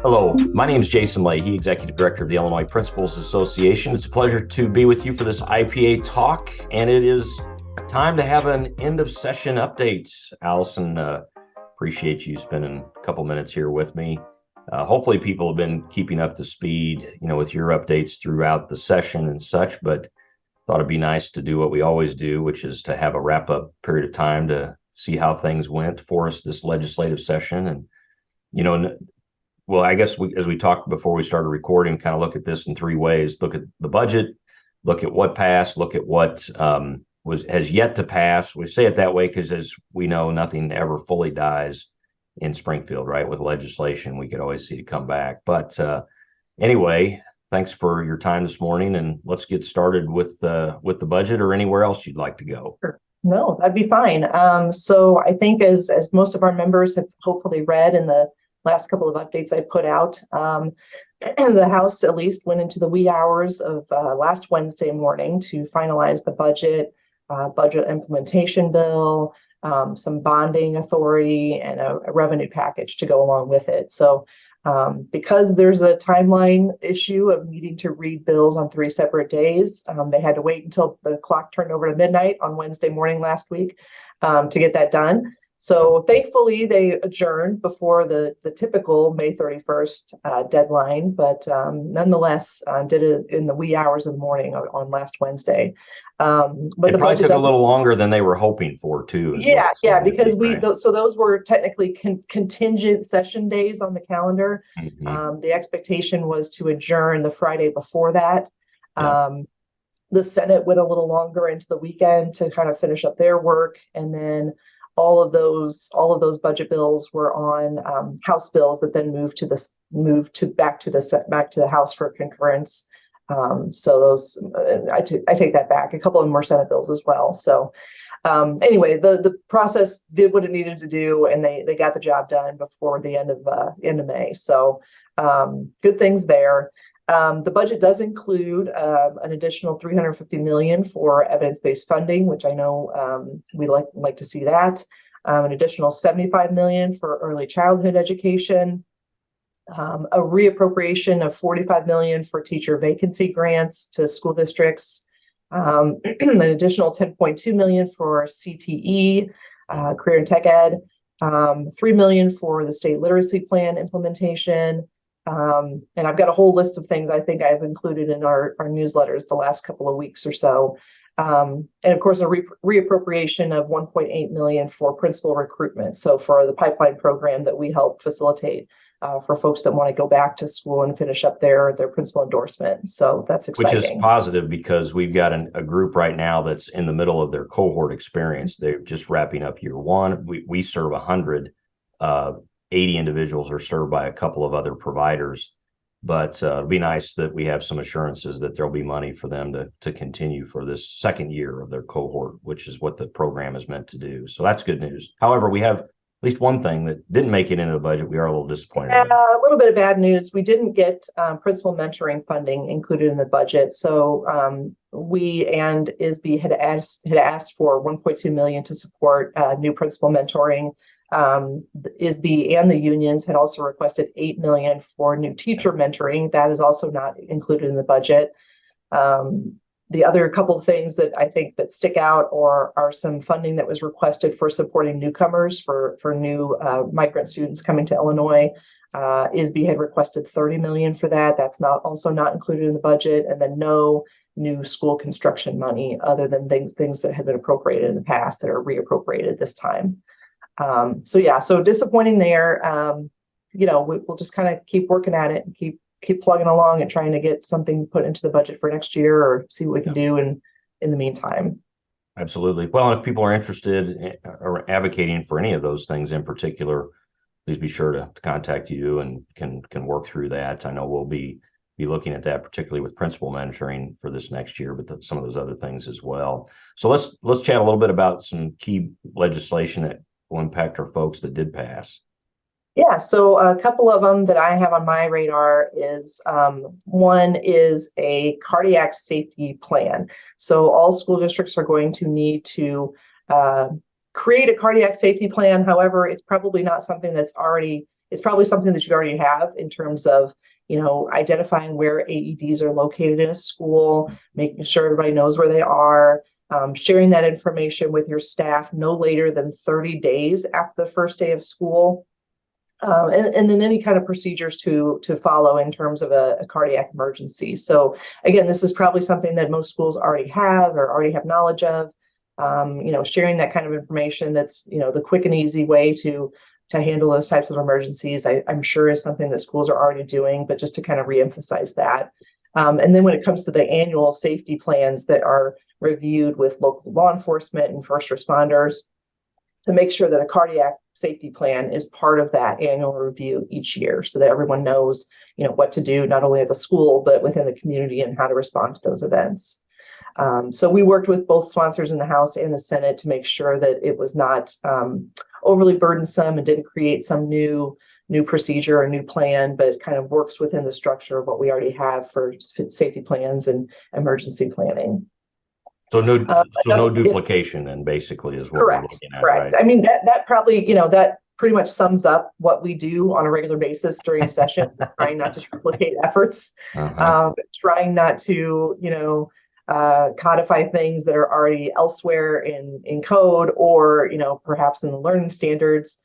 Hello, my name is Jason Leahy, Executive Director of the Illinois Principals Association. It's a pleasure to be with you for this IPA talk, and it is time to have an end of session update. Allison, appreciate you spending a couple minutes here with me. Hopefully people have been keeping up to speed, with your updates throughout the session and such, but thought it'd be nice to do what we always do, which is to have a wrap-up period of time to see how things went for us this legislative session. And, well, I guess as we talked before we started recording, kind of look at this in three ways. Look at the budget, look at what passed, look at what has yet to pass. We say it that way because, as we know, nothing ever fully dies in Springfield, right? With legislation, we could always see it come back. But anyway, thanks for your time this morning, and let's get started with the budget or anywhere else you'd like to go. Sure. No, that'd be fine. So I think as most of our members have hopefully read in the last couple of updates I put out, the House at least went into the wee hours of last Wednesday morning to finalize the budget implementation bill, some bonding authority, and a revenue package to go along with it. So because there's a timeline issue of needing to read bills on 3 separate days, they had to wait until the clock turned over to midnight on Wednesday morning last week to get that done. So thankfully, they adjourned before the typical May 31st deadline, but nonetheless did it in the wee hours of the morning on last Wednesday. But it probably took a little longer than they were hoping for, too. Yeah, because those were technically contingent session days on the calendar. Mm-hmm. The expectation was to adjourn the Friday before that. Yeah. The Senate went a little longer into the weekend to kind of finish up their work, and then all of those budget bills were on House bills that then moved back to the House for concurrence. So those I take that back. A couple of them were Senate bills as well. So anyway, the process did what it needed to do, and they got the job done before the end of May. So good things there. The budget does include an additional $350 million for evidence-based funding, which I know we like to see that. An additional $75 million for early childhood education. A reappropriation of $45 million for teacher vacancy grants to school districts. An additional $10.2 million for CTE, career and tech ed. $3 million for the state literacy plan implementation. And I've got a whole list of things I think I've included in our newsletters the last couple of weeks or so. And of course, a reappropriation of $1.8 million for principal recruitment. So for the pipeline program that we help facilitate for folks that want to go back to school and finish up their principal endorsement. So that's exciting. Which is positive because we've got a group right now that's in the middle of their cohort experience. They're just wrapping up year one. We serve 100. 80 individuals are served by a couple of other providers, but it'd be nice that we have some assurances that there'll be money for them to continue for this second year of their cohort, which is what the program is meant to do. So that's good news. However, we have at least one thing that didn't make it into the budget. We are a little disappointed. A little bit of bad news. We didn't get principal mentoring funding included in the budget. So we and ISB had asked for $1.2 million to support new principal mentoring. The ISB and the unions had also requested $8 million for new teacher mentoring. That is also not included in the budget. The other couple of things that I think that stick out are some funding that was requested for supporting newcomers for new migrant students coming to Illinois. ISB had requested $30 million for that. That's also not included in the budget. And then no new school construction money other than things that have been appropriated in the past that are reappropriated this time. So disappointing there. We'll just kind of keep working at it and keep plugging along and trying to get something put into the budget for next year or see what we can do in the meantime. Absolutely. Well, if people are interested or advocating for any of those things in particular, please be sure to contact you and can work through that. I know we'll be looking at that, particularly with principal mentoring for this next year, but some of those other things as well. So let's chat a little bit about some key legislation that will impact our folks that did pass. Yeah, so a couple of them that I have on my radar is one is a cardiac safety plan. So all school districts are going to need to create a cardiac safety plan. However, it's probably not something that's already it's probably something that you already have in terms of, identifying where AEDs are located in a school, making sure everybody knows where they are, sharing that information with your staff no later than 30 days after the first day of school. And then any kind of procedures to follow in terms of a cardiac emergency. So again, this is probably something that most schools already have or already have knowledge of. Sharing that kind of information that's, the quick and easy way to handle those types of emergencies, I'm sure is something that schools are already doing, but just to kind of reemphasize that. And then when it comes to the annual safety plans that are reviewed with local law enforcement and first responders, to make sure that a cardiac safety plan is part of that annual review each year so that everyone knows, what to do, not only at the school, but within the community and how to respond to those events. So we worked with both sponsors in the House and the Senate to make sure that it was not overly burdensome and didn't create some new procedure or new plan, but kind of works within the structure of what we already have for safety plans and emergency planning. So no duplication, and basically is what we're looking at. Correct. Right? I mean, that probably, that pretty much sums up what we do on a regular basis during session, trying not to duplicate efforts, trying not to, codify things that are already elsewhere in code or, perhaps in the learning standards.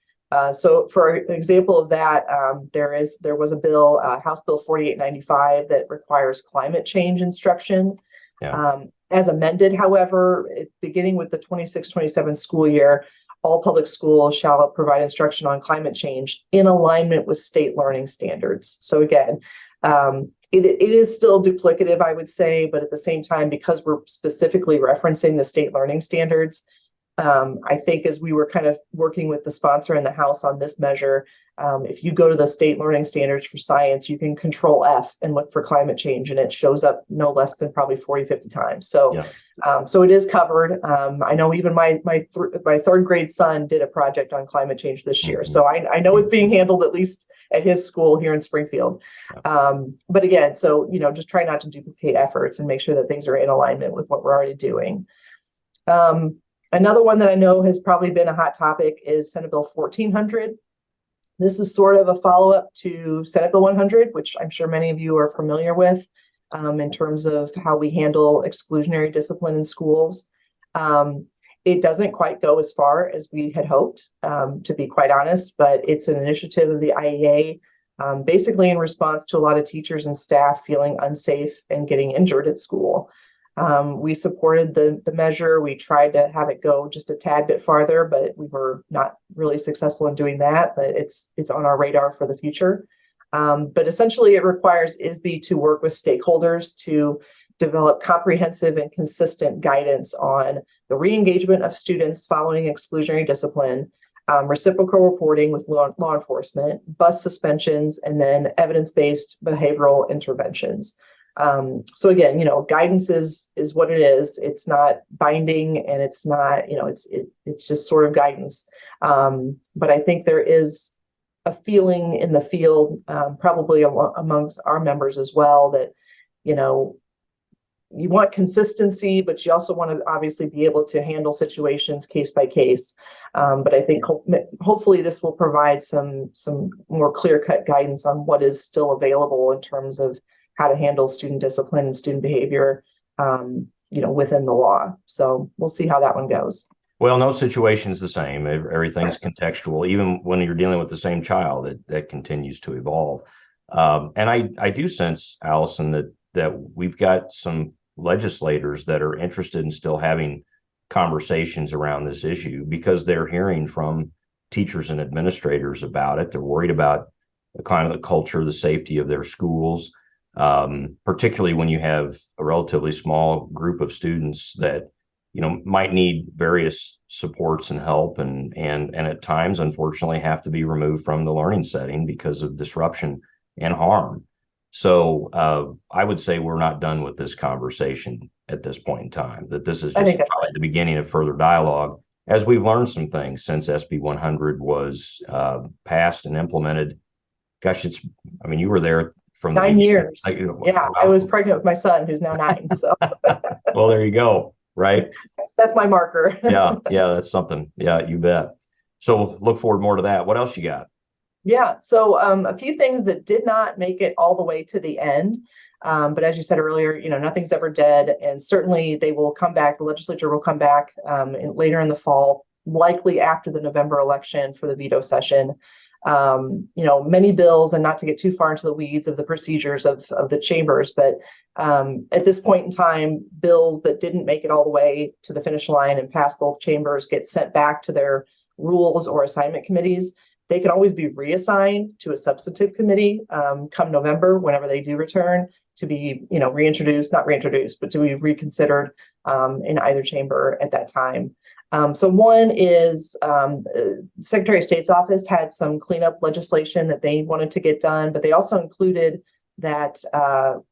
So for an example of that, there was a bill, House Bill 4895, that requires climate change instruction. Yeah. As amended, however, beginning with the 26-27 school year, all public schools shall provide instruction on climate change in alignment with state learning standards. So again, it is still duplicative, I would say, but at the same time, because we're specifically referencing the state learning standards, I think as we were kind of working with the sponsor in the House on this measure, if you go to the state learning standards for science, you can control F and look for climate change, and it shows up no less than probably 40, 50 times. So, so it is covered. I know even my third grade son did a project on climate change this year. So I know it's being handled at least at his school here in Springfield. But again, so, just try not to duplicate efforts and make sure that things are in alignment with what we're already doing. Another one that I know has probably been a hot topic is Senate Bill 1400. This is sort of a follow-up to Senate Bill 100, which I'm sure many of you are familiar with in terms of how we handle exclusionary discipline in schools. It doesn't quite go as far as we had hoped, to be quite honest, but it's an initiative of the IEA, basically in response to a lot of teachers and staff feeling unsafe and getting injured at school. We supported the measure. We tried to have it go just a tad bit farther, but we were not really successful in doing that. But it's on our radar for the future. But essentially, it requires ISB to work with stakeholders to develop comprehensive and consistent guidance on the re-engagement of students following exclusionary discipline, reciprocal reporting with law enforcement, bus suspensions, and then evidence-based behavioral interventions. So again, guidance is what it is. It's not binding, and it's not, it's just sort of guidance. But I think there is a feeling in the field, probably amongst our members as well, that, you want consistency, but you also want to obviously be able to handle situations case by case. But I think hopefully this will provide some more clear-cut guidance on what is still available in terms of how to handle student discipline and student behavior, within the law. So we'll see how that one goes. Well, no situation is the same. Everything's contextual. Even when you're dealing with the same child, that continues to evolve. And I do sense, Allison, that we've got some legislators that are interested in still having conversations around this issue because they're hearing from teachers and administrators about it. They're worried about the climate, the culture, the safety of their schools. Particularly when you have a relatively small group of students that, might need various supports and help and at times, unfortunately, have to be removed from the learning setting because of disruption and harm. So I would say we're not done with this conversation at this point in time, that this is just probably the beginning of further dialogue as we've learned some things since SB 100 was passed and implemented. Gosh, you were there from 9 years. Wow. I was pregnant with my son, who's now 9. So, well, there you go. Right. That's my marker. Yeah, that's something. Yeah, you bet. So look forward more to that. What else you got? Yeah. So a few things that did not make it all the way to the end. But as you said earlier, nothing's ever dead. And certainly they will come back. The legislature will come back later in the fall, likely after the November election for the veto session. Many bills, and not to get too far into the weeds of the procedures of the chambers, but at this point in time, bills that didn't make it all the way to the finish line and pass both chambers get sent back to their rules or assignment committees. They can always be reassigned to a substantive committee come November, whenever they do return, to be, reintroduced, not reintroduced, but to be reconsidered in either chamber at that time. So one is Secretary of State's office had some cleanup legislation that they wanted to get done, but they also included that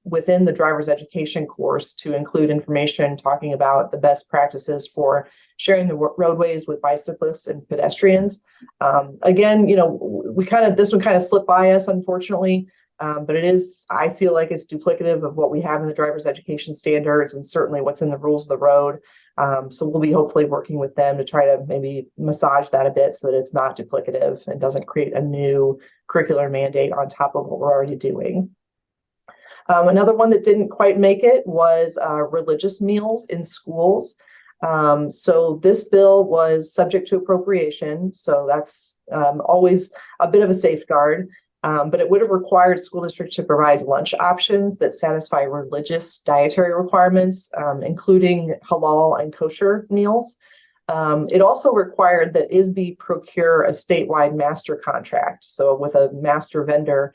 within the driver's education course to include information talking about the best practices for sharing the roadways with bicyclists and pedestrians. Again, this one kind of slipped by us, unfortunately. But I feel like it's duplicative of what we have in the driver's education standards and certainly what's in the rules of the road. So we'll be hopefully working with them to try to maybe massage that a bit so that it's not duplicative and doesn't create a new curricular mandate on top of what we're already doing. Another one that didn't quite make it was religious meals in schools. So this bill was subject to appropriation. So that's always a bit of a safeguard. But it would have required school districts to provide lunch options that satisfy religious dietary requirements, including halal and kosher meals. It also required that ISB procure a statewide master contract, so with a master vendor,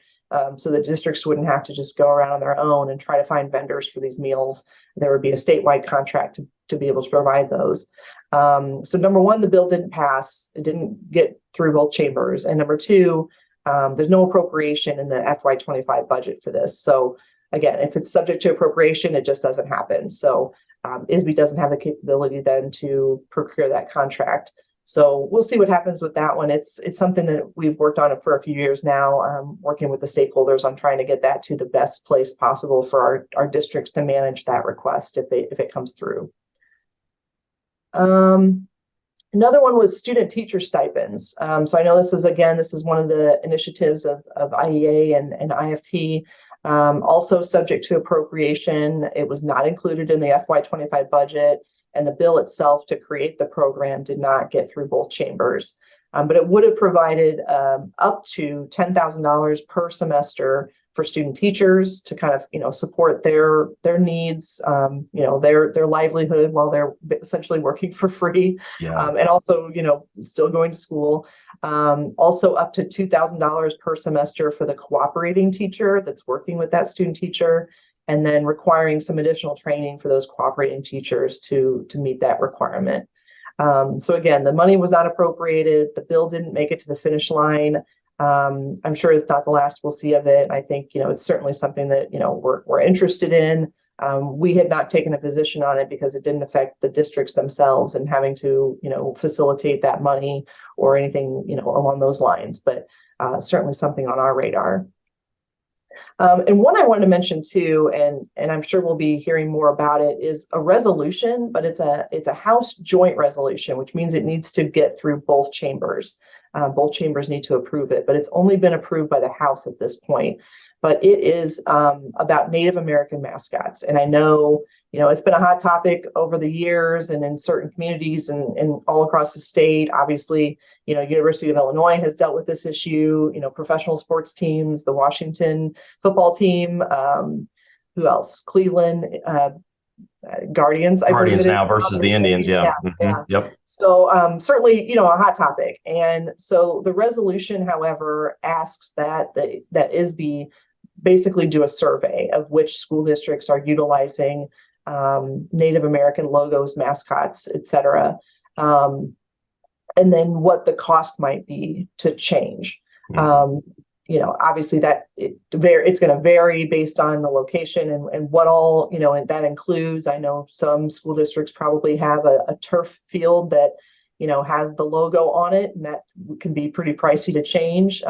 so the districts wouldn't have to just go around on their own and try to find vendors for these meals. There would be a statewide contract to be able to provide those. So number one, the bill didn't pass. It didn't get through both chambers. And number two, there's no appropriation in the FY25 budget for this. So again, if it's subject to appropriation, it just doesn't happen. So ISB doesn't have the capability then to procure that contract. So we'll see what happens with that one. It's something that we've worked on it for a few years now, working with the stakeholders on trying to get that to the best place possible for our districts to manage that request if it comes through. Another one was student teacher stipends. So I know this is one of the initiatives of IEA and IFT, also subject to appropriation. It was not included in the FY25 budget, and the bill itself to create the program did not get through both chambers. But it would have provided up to $10,000 per semester for student teachers to kind of, support their needs, their livelihood while they're essentially working for free, and also, still going to school. Also up to $2,000 per semester for the cooperating teacher that's working with that student teacher, and then requiring some additional training for those cooperating teachers to meet that requirement. So again, the money was not appropriated. The bill didn't make it to the finish line. I'm sure it's not the last we'll see of it. I think, it's certainly something that, we're interested in. We had not taken a position on it because it didn't affect the districts themselves and having to, facilitate that money or anything, along those lines, but certainly something on our radar. And one I wanted to mention too, and I'm sure we'll be hearing more about it, is a resolution, but it's a House joint resolution, which means it needs to get through both chambers. Both chambers need to approve it, but it's only been approved by the House at this point. But it is about Native American mascots. And I know, it's been a hot topic over the years and in certain communities and all across the state. Obviously, University of Illinois has dealt with this issue, professional sports teams, the Washington football team, who else? Cleveland, Guardians now versus the Indians. Yeah. Yep. So certainly, a hot topic. And so the resolution, however, asks that ISB basically do a survey of which school districts are utilizing Native American logos, mascots, et cetera. And then what the cost might be to change. Obviously it's going to vary based on the location and what all, and that includes, I know some school districts probably have a turf field that, has the logo on it, and that can be pretty pricey to change.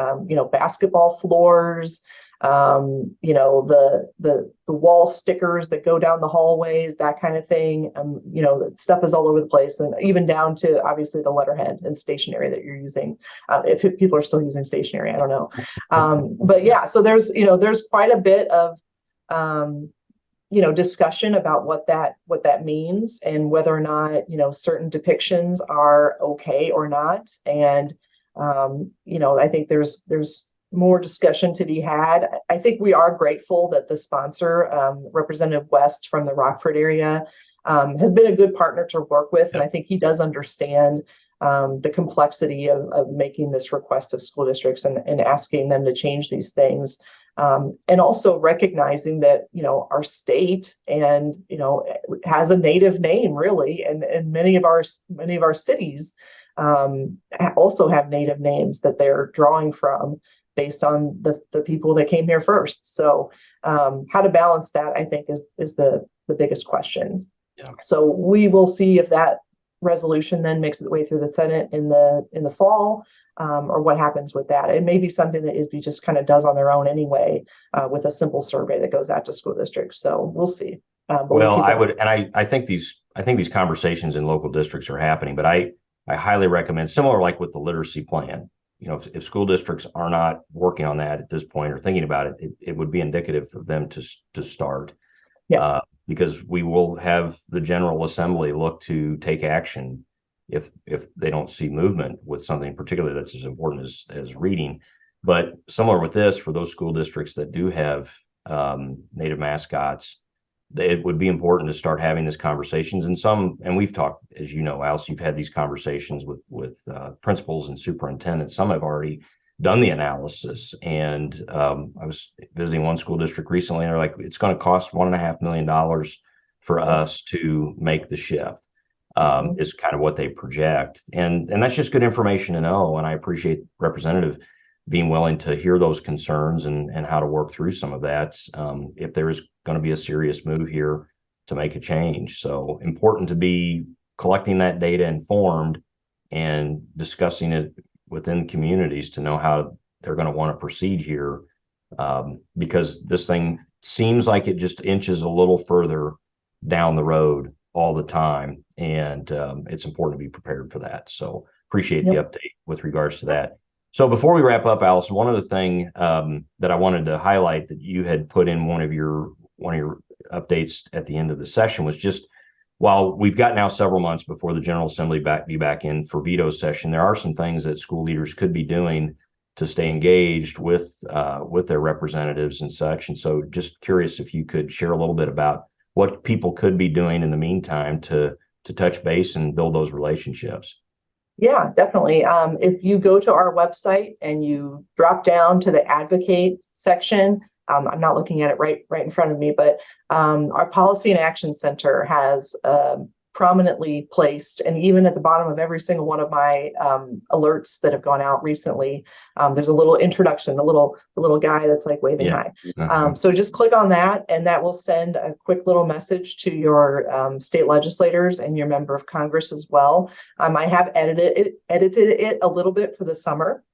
Basketball floors, the wall stickers that go down the hallways, that kind of thing. Stuff is all over the place, and even down to obviously the letterhead and stationery that you're using. If people are still using stationery, I don't know. But yeah, so there's quite a bit of discussion about what that means and whether or not certain depictions are okay or not. And I think there's more discussion to be had. I think we are grateful that the sponsor, Representative West from the Rockford area, has been a good partner to work with. And I think he does understand the complexity of making this request of school districts and asking them to change these things. And also recognizing that, our state and, has a native name really. And many of our cities also have native names that they're drawing from based on the people that came here first. So how to balance that, I think, is the biggest question. Yeah. So we will see if that resolution then makes its way through the Senate in the fall, or what happens with that. It may be something that ISB just kind of does on their own anyway, with a simple survey that goes out to school districts. So we'll see. I think these conversations in local districts are happening, but I highly recommend, similar like with the literacy plan. If school districts are not working on that at this point or thinking about it, it would be indicative of them to start. Yeah. Because we will have the General Assembly look to take action if they don't see movement with something particularly that's as important as reading. But similar with this, for those school districts that do have native mascots, it would be important to start having these conversations. And we've talked, as you know, Alice, you've had these conversations with principals and superintendents. Some have already done the analysis. And I was visiting one school district recently, and they're like, it's going to cost $1.5 million for us to make the shift. Is kind of what they project. And that's just good information to know. And I appreciate Representative being willing to hear those concerns and how to work through some of that, if there is going to be a serious move here to make a change. So important to be collecting that data informed and discussing it within communities to know how they're going to want to proceed here, because this thing seems like it just inches a little further down the road all the time, and it's important to be prepared for that. So appreciate the update with regards to that. So before we wrap up, Allison, one other thing that I wanted to highlight that you had put in one of your updates at the end of the session was just, while we've got now several months before the General Assembly be back in for veto session, there are some things that school leaders could be doing to stay engaged with their representatives and such. And so just curious if you could share a little bit about what people could be doing in the meantime to touch base and build those relationships. Yeah, definitely. If you go to our website and you drop down to the advocate section, I'm not looking at it right in front of me, but our Policy and Action Center has prominently placed, and even at the bottom of every single one of my alerts that have gone out recently, there's a little introduction, the little guy that's like waving hi. So just click on that, and that will send a quick little message to your state legislators and your member of Congress as well. I have edited it a little bit for the summer.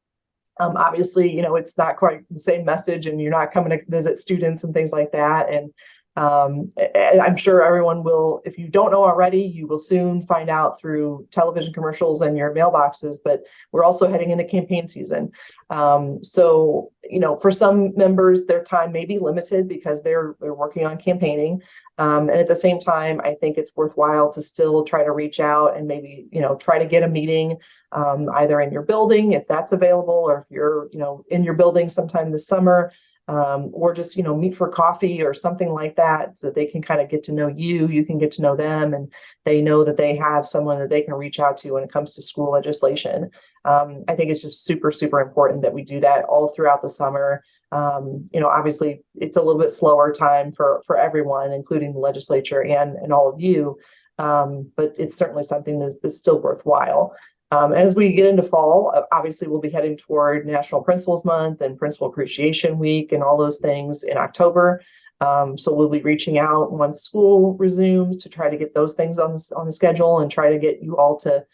Obviously, it's not quite the same message, and you're not coming to visit students and things like that. And I'm sure everyone will, if you don't know already, you will soon find out through television commercials and your mailboxes, but we're also heading into campaign season. So, for some members, their time may be limited because they're working on campaigning. And at the same time, I think it's worthwhile to still try to reach out and maybe, try to get a meeting, either in your building, if that's available, or if you're, in your building sometime this summer, or just, meet for coffee or something like that, so that they can kind of get to know you, you can get to know them, and they know that they have someone that they can reach out to when it comes to school legislation. I think it's just super, super important that we do that all throughout the summer. Obviously it's a little bit slower time for everyone, including the legislature and all of you. But it's certainly something that's still worthwhile. As we get into fall, obviously we'll be heading toward National Principals Month and Principal Appreciation Week and all those things in October. So we'll be reaching out once school resumes to try to get those things on the schedule and try to get you all to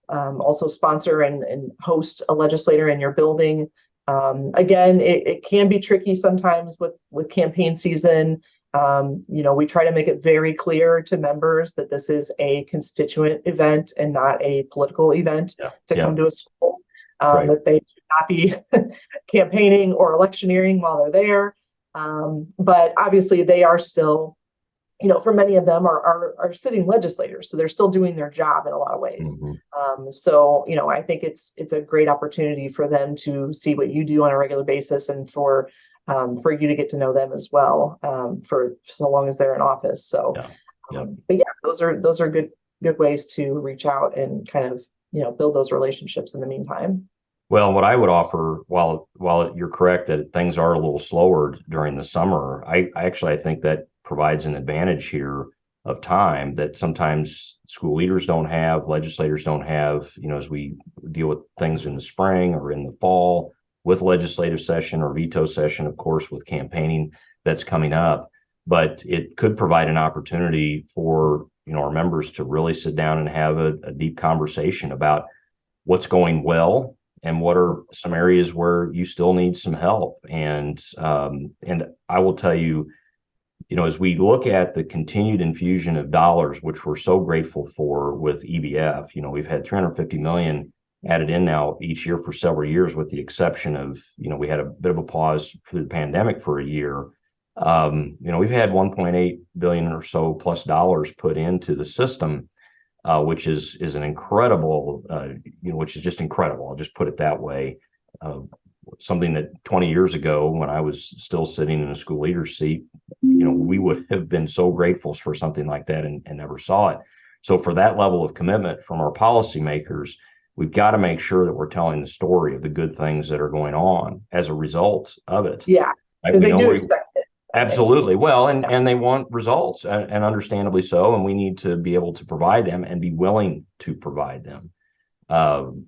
also sponsor and host a legislator in your building Again, it can be tricky sometimes with campaign season. We try to make it very clear to members that this is a constituent event and not a political event to come to a school, that they should not be campaigning or electioneering while they're there. But obviously they are still, for many of them are sitting legislators, so they're still doing their job in a lot of ways. So I think it's a great opportunity for them to see what you do on a regular basis, and for you to get to know them as well, for so long as they're in office. So, but those are good ways to reach out and kind of build those relationships in the meantime. Well, what I would offer, while you're correct that things are a little slower during the summer, I think that provides an advantage here of time that sometimes school leaders don't have, legislators don't have, as we deal with things in the spring or in the fall with legislative session or veto session, of course, with campaigning that's coming up. But it could provide an opportunity for, our members to really sit down and have a deep conversation about what's going well and what are some areas where you still need some help. And I will tell you, as we look at the continued infusion of dollars, which we're so grateful for with EBF, we've had $350 million added in now each year for several years, with the exception of, we had a bit of a pause through the pandemic for a year. We've had 1.8 billion or so plus dollars put into the system, which is an incredible, which is just incredible. I'll just put it that way. Something that 20 years ago, when I was still sitting in a school leader's seat, we would have been so grateful for something like that and never saw it. So for that level of commitment from our policymakers, we've got to make sure that we're telling the story of the good things that are going on as a result of it. Yeah, because they do expect it. Absolutely. Well, and they want results, and understandably so, and we need to be able to provide them and be willing to provide them.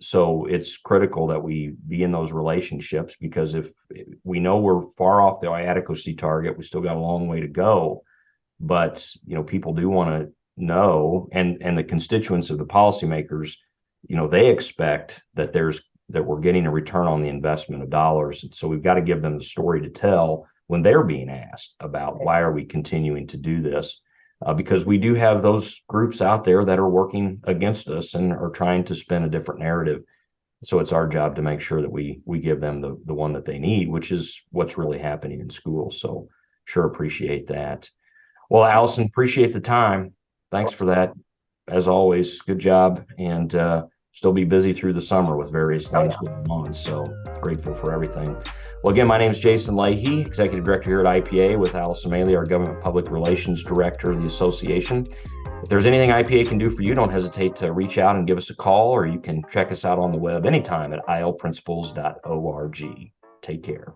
So it's critical that we be in those relationships, because if we know we're far off the adequacy target, we still got a long way to go. But, people do want to know, and the constituents of the policymakers, they expect that we're getting a return on the investment of dollars. And so we've got to give them the story to tell when they're being asked about why are we continuing to do this. Because we do have those groups out there that are working against us and are trying to spin a different narrative. So it's our job to make sure that we give them the one that they need, which is what's really happening in schools. So sure appreciate that. Well, Allison, appreciate the time. Thanks for that. As always, good job, and still be busy through the summer with various things going on. So grateful for everything. Well, again, my name is Jason Leahy, Executive Director here at IPA, with Allison Maley, our Government Public Relations Director of the association. If there's anything IPA can do for you, don't hesitate to reach out and give us a call, or you can check us out on the web anytime at ilprinciples.org. Take care.